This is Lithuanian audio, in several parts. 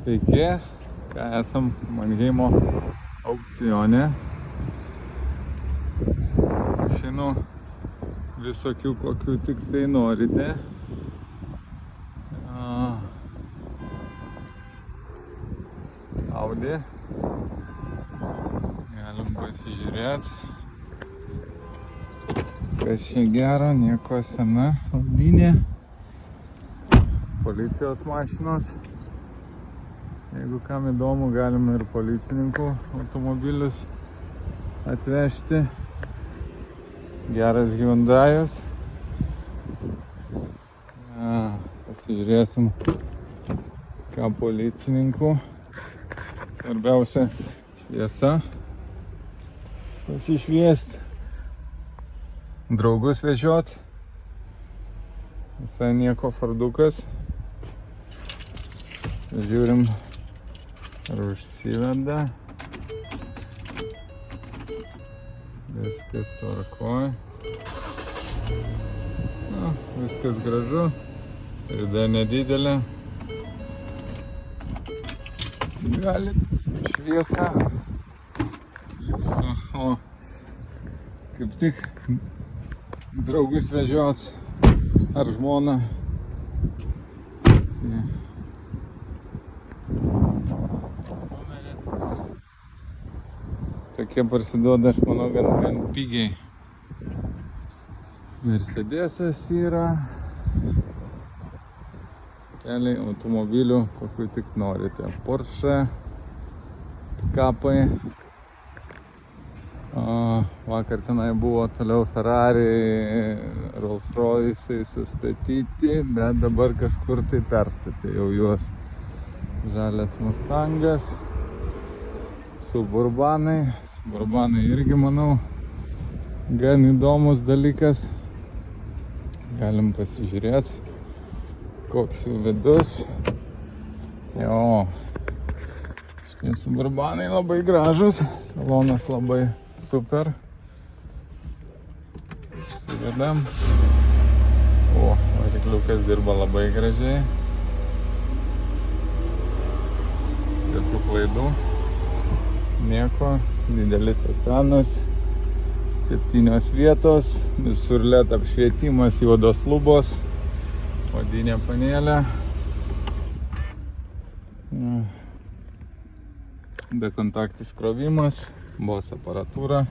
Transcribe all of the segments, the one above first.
Sveiki, esam Manheimo aukcione. Mašinų visokių, kokių tik tai norite. Audi. Galim pasižiūrėti. Kas čia gero, nieko sena Audinė. Policijos mašinos. Jeigu kam įdomu, galima ir policininkų automobilius atvežti. Geras Hyundai'us. Pasižiūrėsim, ką policininkų. Svarbiausia šviesa. Pasišviesti. Draugus vežiot. Visai nieko fardukas. Žiūrim, ar užsiveda. Viskas tvarkoj. Viskas gražu. Rida nedidelė. Galit šviesą. Kaip tik draugus vežiot ar žmoną. Tokie parsiduoda, aš manau, gan pigiai. Mercedesas yra. Keliai automobilių, kokių tik norite. Porsche, pikapai. Vakar tenai buvo toliau Ferrari, Rolls Royce'ai sustatyti, bet dabar kažkur tai perstatė jau juos. Žalias Mustangas. Suburbanai. Suburbanai irgi, manau, gan įdomus dalykas. Galim pasižiūrėti, koks jų vidus. Jo, šitie Suburbanai labai gražus. Salonas labai super. Išsivedam. Varikliukas dirba labai gražiai. Jokių klaidų. Nieko, didelis ekranas, 7 vietos, visur LED apšvietimas, juodos lubos, odinė panelė, bekontaktis krovimas, Bose aparatūra.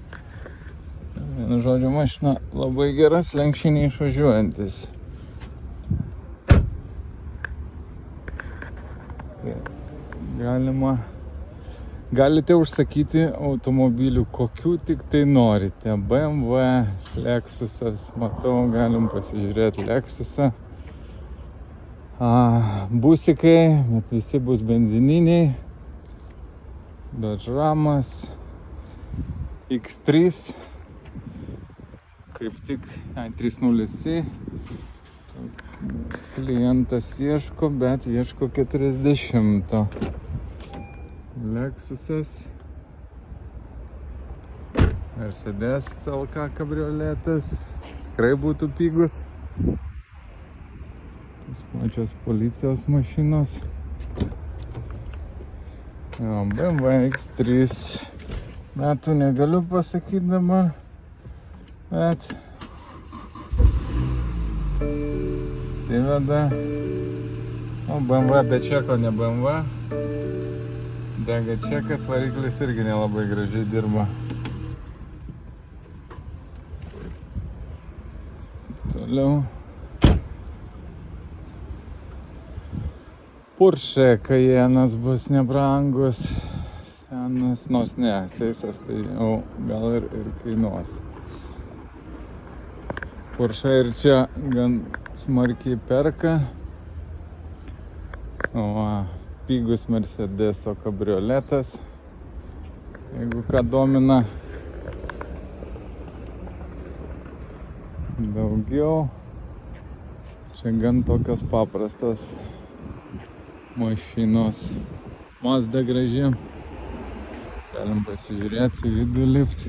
Vienu žodžiu, mašina labai geras, lenkščiai išvažiuojantis. Galite užsakyti automobilių, kokių tik tai norite. BMW, Lexusas, matau, galim pasižiūrėti Lexusą. Busikai, bet visi bus benzininiai. Dodge Ramas, X3, kaip tik 3.0i. Klientas ieško, bet ieško 40. Lexusas, Mercedes CLK kabrioletas, tikrai būtų pigus. Tas pačios policijos mašinos. BMW X3. Metų negaliu pasakyti dabar, bet įsiveda. BMW be čeko, ne BMW. Dega čekas, variklis irgi nelabai gražiai dirba. Toliau. Porsche Cayenne'as bus nebrangus. Senas, nors ne, teisas tai jau gal ir kainuos. Porsche ir čia gan smarkiai perka. Pigus Mercedeso kabrioletas, jeigu ką domina. Daugiau. Čia gan tokios paprastos mašinos. Mazda graži. Galim pasižiūrėti į vidų lift.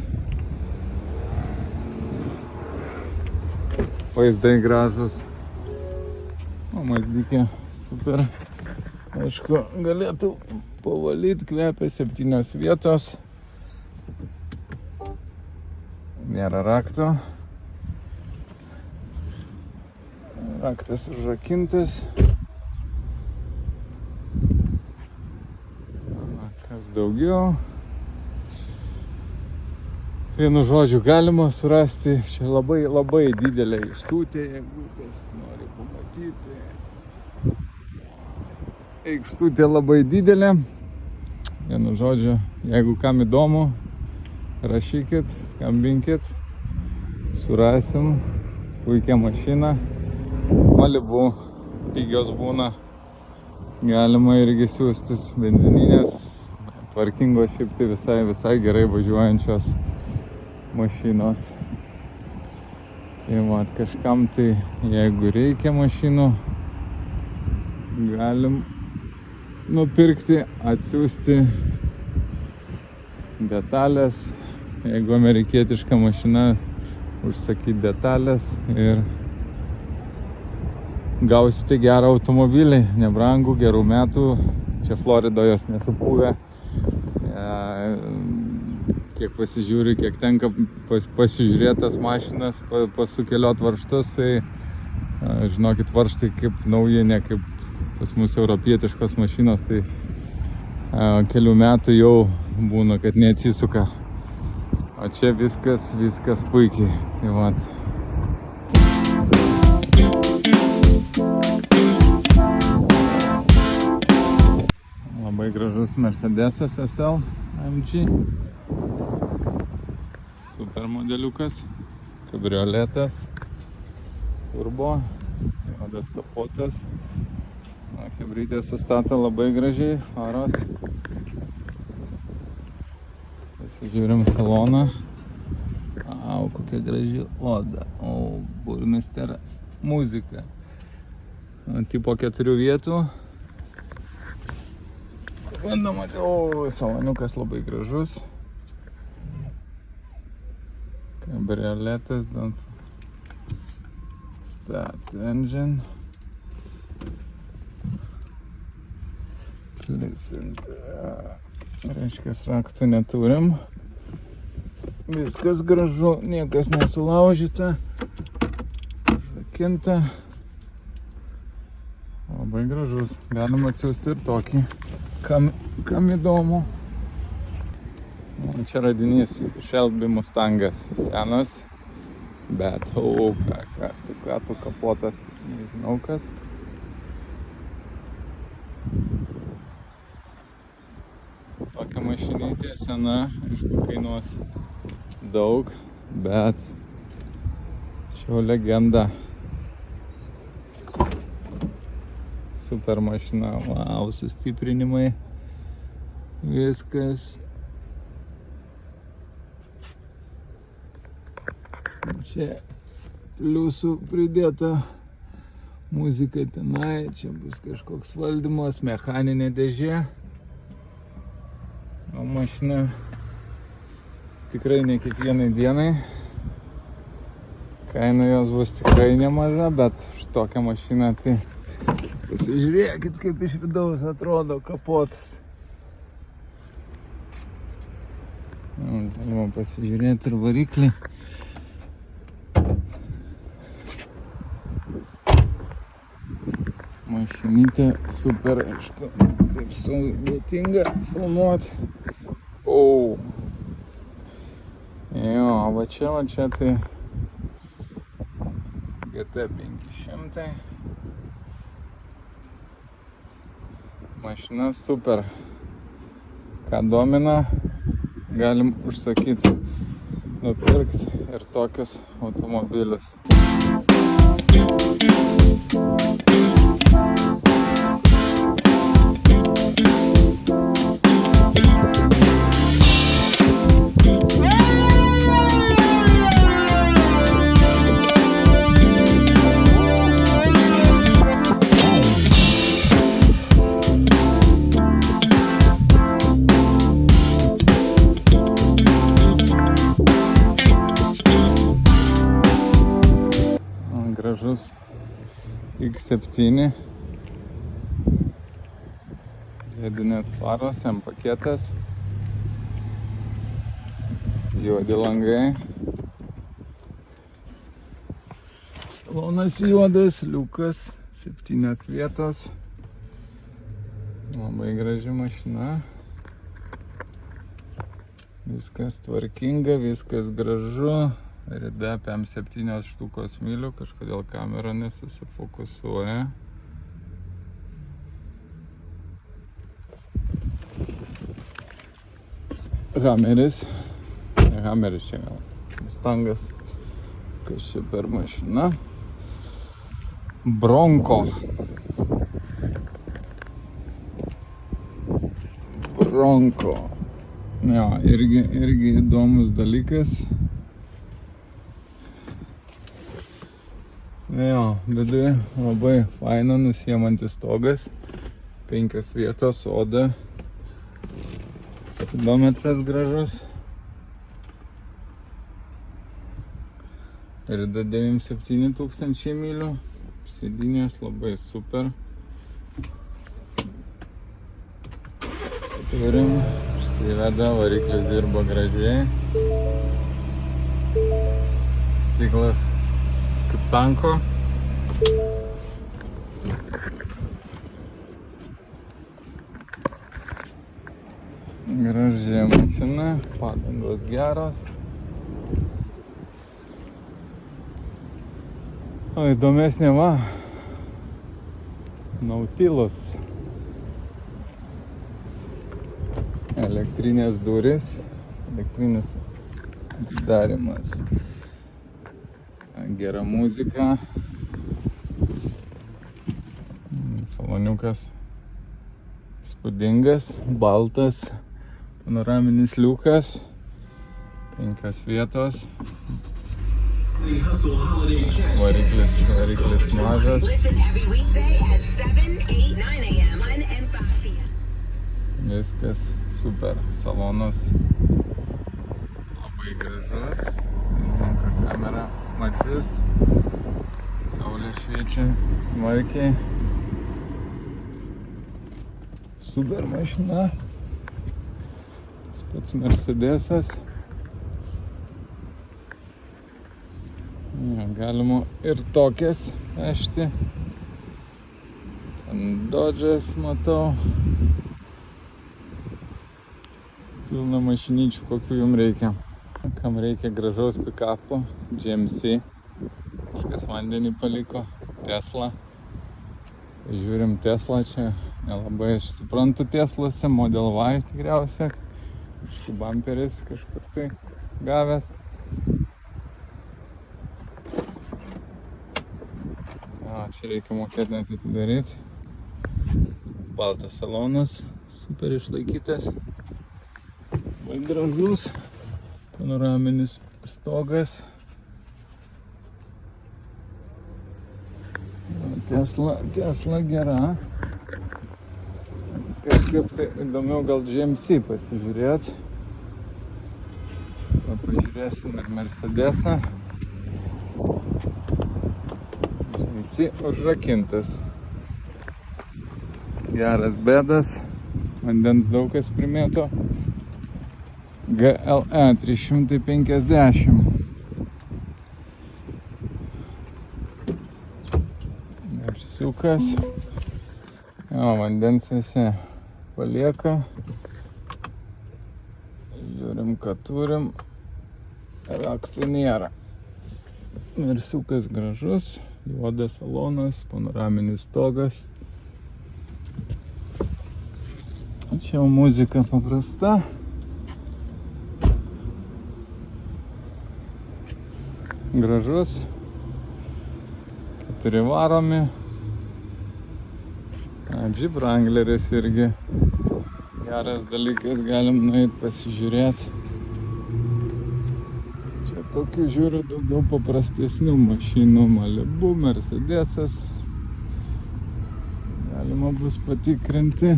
Vaizdai gražus. Mazdikė super. Aišku, galėtų pavalyti, kvepia 7 vietos. Nėra rakto. Raktas užrakintas. Kas daugiau? Vienu žodžiu, galima surasti, čia labai didelė aikštutė, jeigu kas nori pamatyti. Aikštutė labai didelė. Vienu žodžiu, jeigu kam įdomu, rašykit, skambinkit, surasim puikią mašiną. Malibu pigios būna, galima irgi siūstis benzininės, tvarkingos šiaip tai visai gerai važiuojančios mašinos. Tai vat, kažkam tai, jeigu reikia mašinų, galim nupirkti, atsiųsti detalės. Jeigu amerikietiška mašina, užsakyti detalės ir gausite gerą automobilį, nebrangų, gerų metų. Čia Floridoje jos nesupūvę. Kiek pasižiūriu, kiek tenka pasižiūrėti tas mašinas, pasukeliot varžtus, tai žinokit, varžtai kaip nauji, ne kaip pas mus europietiškos mašinos, tai kelių metų jau būna, kad neatsisuka. O čia viskas puikiai. Tai vat. Labai gražus Mercedesas SL AMG. Super modeliukas. Kabrioletas. Turbo. Juodas kapotas. Chebrytė sustato labai gražiai. Faros. Pasižiūrim saloną. Kokia graži oda. Burmister muzika. Tipo 4 vietų. Bandom matyti, saloniukas labai gražus. Kabrioletas, start engine. Reiškia, raktų neturim. Viskas gražu, niekas nesulaužyta. Žakinta. Labai gražus. Galima atsiųsti ir tokį, kam įdomu. Čia radinys Shelby Mustangas. Senas, bet ką tu kapotas, nežinau kas. Tokia mašinytė sena, aišku, kainuos daug, bet čia jau legenda. Super mašina, wow, sustiprinimai, viskas. Čia pliusų pridėta muzika tenai, čia bus kažkoks valdymas, mechaninė dėžė. O mašina tikrai ne kiekvienai dienai. Kaina jos bus tikrai nemaža, bet už tokią mašiną tai pasižiūrėkit, kaip iš vidaus atrodo kapotas. Galima pasižiūrėti ir variklį. Mašinytė super, aišku, taip sudėtinga filmuoti. Jo, va čia tai GT 500. Mašina super. Ką domina, galim užsakyti, nupirkti ir tokius automobilius. Gražus X7 Ledinės faros, M paketas. Juodi langai. Salonas juodas, liukas, 7 vietos. Labai graži mašina. Viskas tvarkinga, viskas gražu. Rida PM7 štukos mylių, kažkodėl kamera nesusifokusuoja. Hameris čia gal. Mustangas. Kas čia per mašina? Bronco. Jo, irgi įdomus dalykas. Jo, viduje labai faina, nusiemantis stogas. 5 vietos, oda. Speedometras gražus. Rida 97 tūkstančiai mylių. Sėdynės labai super. Turim, išsiveda, variklis dirba gražiai. Stiklas kaip tanko. Graži mašina, padangos geros. O įdomesnė va, Nautilus. Elektrinės durys, elektrinis atidarimas. Gera muzika. Saloniukas įspūdingas, baltas, panoraminis liukas, 5 vietos. Variklis mažas. Viskas super, salonas labai gražus. Nežinau, ką kamera matys. Saulė šviečia smarkiai. Super mašina. Tas pats Mercedesas. Galima ir tokias vežti. Ten Dodge'as matau. Pilna mašinyčių, kokių jums reikia. Kam reikia gražaus pikapo, GMC. Kažkas vandenį paliko. Tesla. Žiūrim Tesla čia. Nelabai aš suprantu Teslose. Model Y tikriausiai. Kažkaip bumperis kažkur tai gavęs. Čia reikia mokėti net atidaryti. Baltas salonas, super išlaikytas. Labai gražus. Panoraminis stogas. Tesla gera. Kažkaip tai įdomiau gal GMC pasižiūrėti. Pažiūrėsim ir Mercedesą. Visi užrakintas. Geras bedas. Vandens daug kas primėto. GLE 350. Garsiukas. Jo, vandens visi palieka. Žiūrim, ką turim. Raktų nėra. Garsiukas gražus. Juodas salonas, panoraminis stogas. Čia jau muzika paprasta. Gražus. 4 varomi. Jeep Wrangleris irgi geras dalykas, galim nueit pasižiūrėti. Tokių žiūriu daugiau paprastesnių mašinų. Malibu, Mercedesas. Galima bus patikrinti.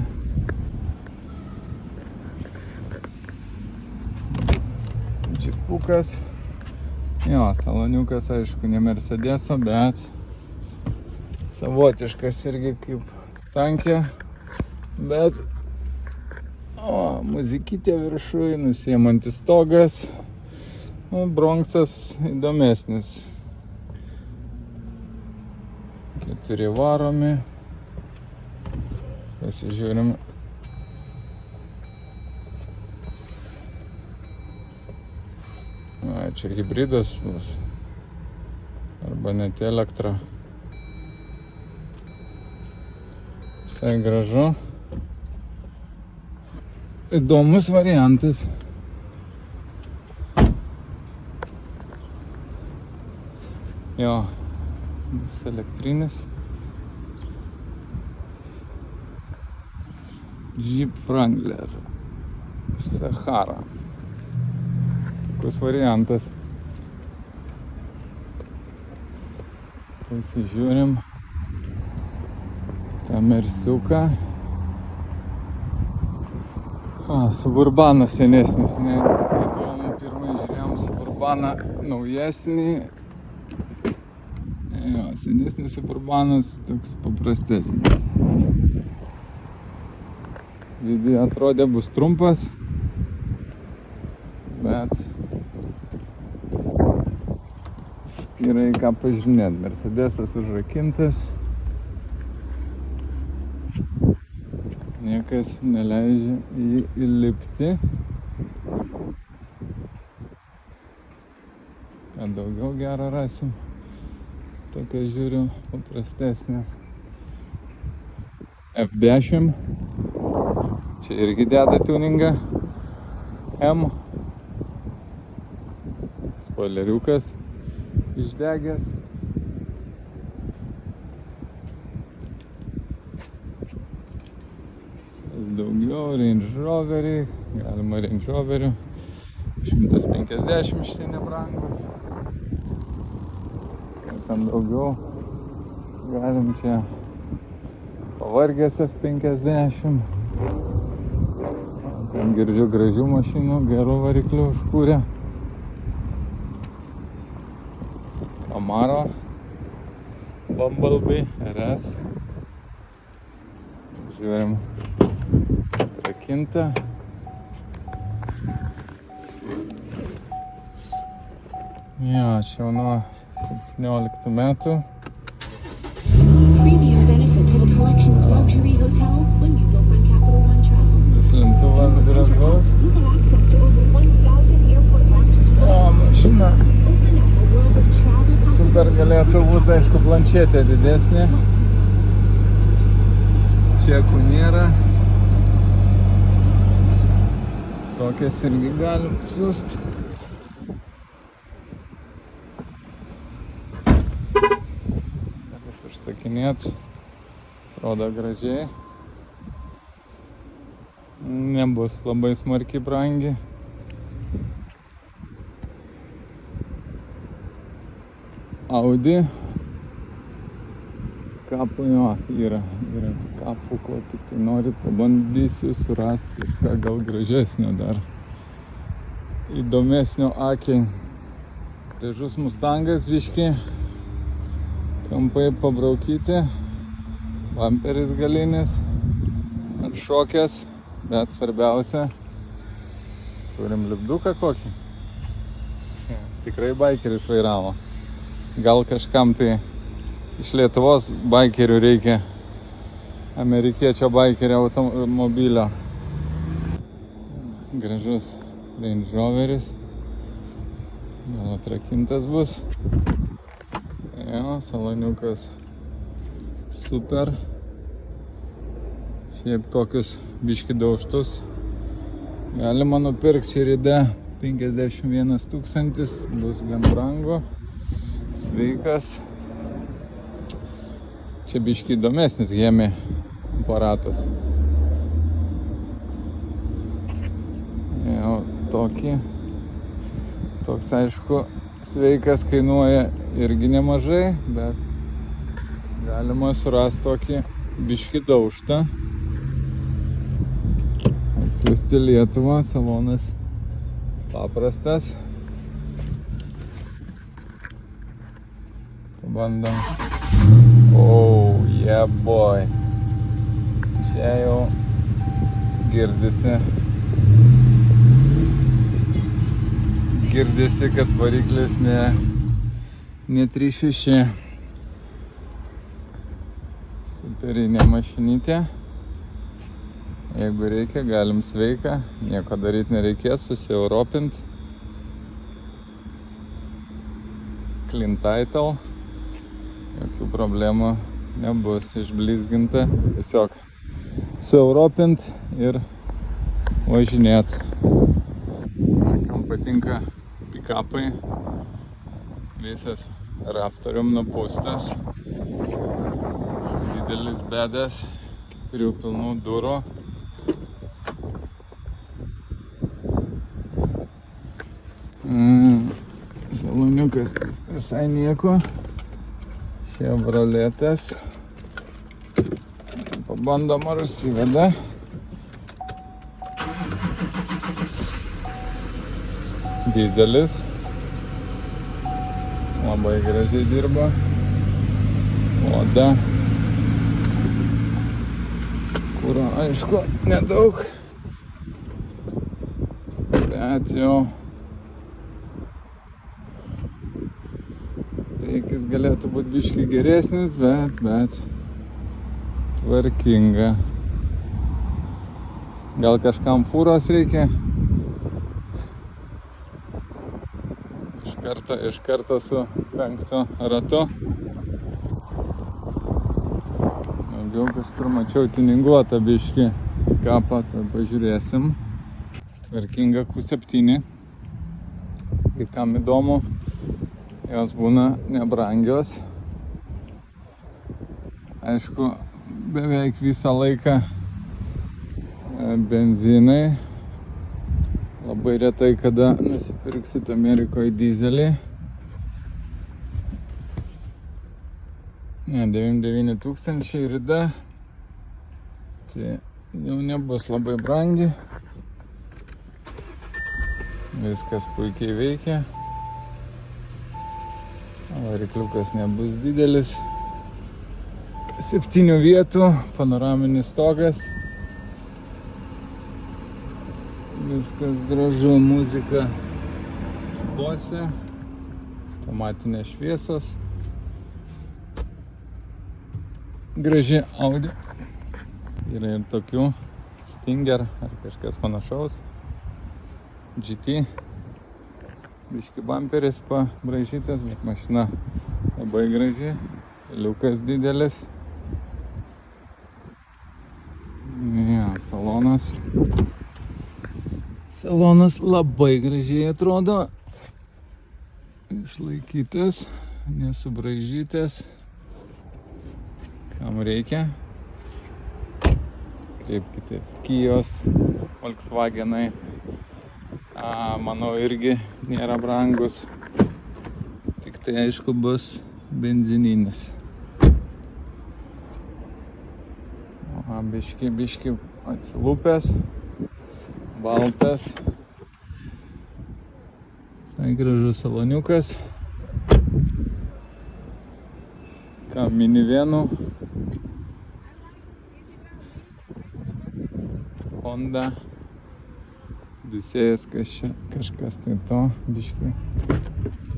Džipukas. Jo, saloniukas aišku ne Mercedeso, bet savotiškas irgi kaip tankė. Bet O, muzikytė viršui, nusiemantis stogas. O, Bronksas įdomesnis. 4 varomi. Pasižiūrim. A, čia hibridas bus. Arba net elektra. Visai gražu. Įdomus variantas. Jo, bus elektrinis. Jeep Wrangler. Sahara. Puikus variantas. Pasižiūrim tą Mersiuką. Suburbanas senesnis, ne? Įdomu, pirmai žiūrėjom Suburbaną naujesnį. Jo, senesnis Suburbanas toks paprastesnis. Video atrodė bus trumpas, bet yra į ką pažiūrėti. Mercedesas užrakintas. Niekas neleidžia jį įlipti. Ką daugiau gero rasim. Tokia žiūriu paprastesnės. F10. Čia irgi deda tuningą. M. Spoileriukas išdegęs. Daugiau Range Roveriai, galima Range Roverių, 150 šitie nebrangus. Ten daugiau galim čia pavargęs F50. Ten girdžiu gražių mašinų, gerų variklių užkūrė. Camaro, Bumblebee, RS. Žiūrim. Trakinta. Jo, čia jau nuo 17 metų. Duslintuvas gražus. O, mašina. Super galėtų būti, aišku, planšetė didesnė. Čekų nėra. Tokias irgi galim siųst. Galit užsakinėt. Atrodo gražiai. Nebus labai smarkiai brangi. Audi. Kapų jo yra kapų, ko tik tai norit, pabandysiu surasti kažką gal gražesnio dar. Įdomesnio akiai. Gražus Mustangas biški. Kampai pabraukyti. Bamperis galinis. Atšokęs. Bet svarbiausia, turim lipduką kokį. Tikrai baikeris vairavo. Gal kažkam tai iš Lietuvos baikerių reikia amerikiečio baikerio automobilio. Gražus Range Roveris. Gal atrakintas bus. Jo, saloniukas super. Šiaip tokius biški daužtus galima nupirkti Širide 51 000, bus gan brangu. Sveikas. Čia biški įdomesnis Hemi aparatas. Jau toks aišku sveikas kainuoja irgi nemažai, bet galima surasti tokį biški daužtą. Atsiųsti Lietuvą, salonas paprastas. Pabandom. Oh, yeah boy. Čia jau Girdisi, kad variklis ne 3.6. Superinė mašinytė. Jeigu reikia, galim sveiką, nieko daryti nereikės, susieuropint. Clean title, jokių problemų nebus, išblizginta, tiesiog sueuropint ir važinėt. Kam patinka pikapai, visas Raptorium nupūstas, didelis bedas, turiu pilnų durų. Saloniukas visai nieko, Chevroletas, pabandom ar užsiveda. Dizelis, labai gražiai dirba, oda, kuro aišku nedaug, bet jau priekis galėtų būti biškį geresnis, bet tvarkinga. Gal kažkam fūros reikia? Iš karto su 5 ratu. Daugiau kažkur mačiau tininguotą biškį kapą, tai pažiūrėsim. Tvarkinga Q7. Kai kam įdomu, jos būna nebrangios. Aišku, beveik visą laiką benzinai. Labai retai, kada nusipirksit Amerikoje dizelį. 99 tūkstančiai rida. Tai jau nebus labai brangi. Viskas puikiai veikia. Varikliukas nebus didelis. 7 vietų, panoraminis stogas. Viskas gražu, muzika Bose, automatinės šviesos, graži Audi. Yra ir tokių Stinger ar kažkas panašaus, GT, biški bamperis pabraižytas, bet mašina labai graži, liukas didelis. Ja, Salonas labai gražiai atrodo, išlaikytas, nesubraižytas, kam reikia. Kreipkitės, Kijos, Volkswagenai, manau irgi nėra brangus, tik tai aišku bus benzininis. Biški atsilupęs. Baltas, visai gražus saloniukas, minivenų, Honda, Dusėjas kažkas tai to, biški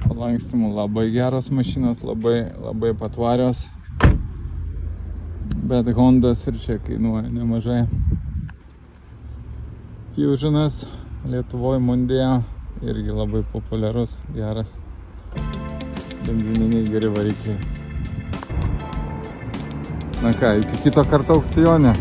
palankstymų, labai geros mašinos, labai patvarios, bet Hondas ir čia kainuoja nemažai. Fusionas Lietuvoje Mondeo irgi labai populiarus, geras, benzininiai geri varikliai. Na ką, iki kito karto aukcione.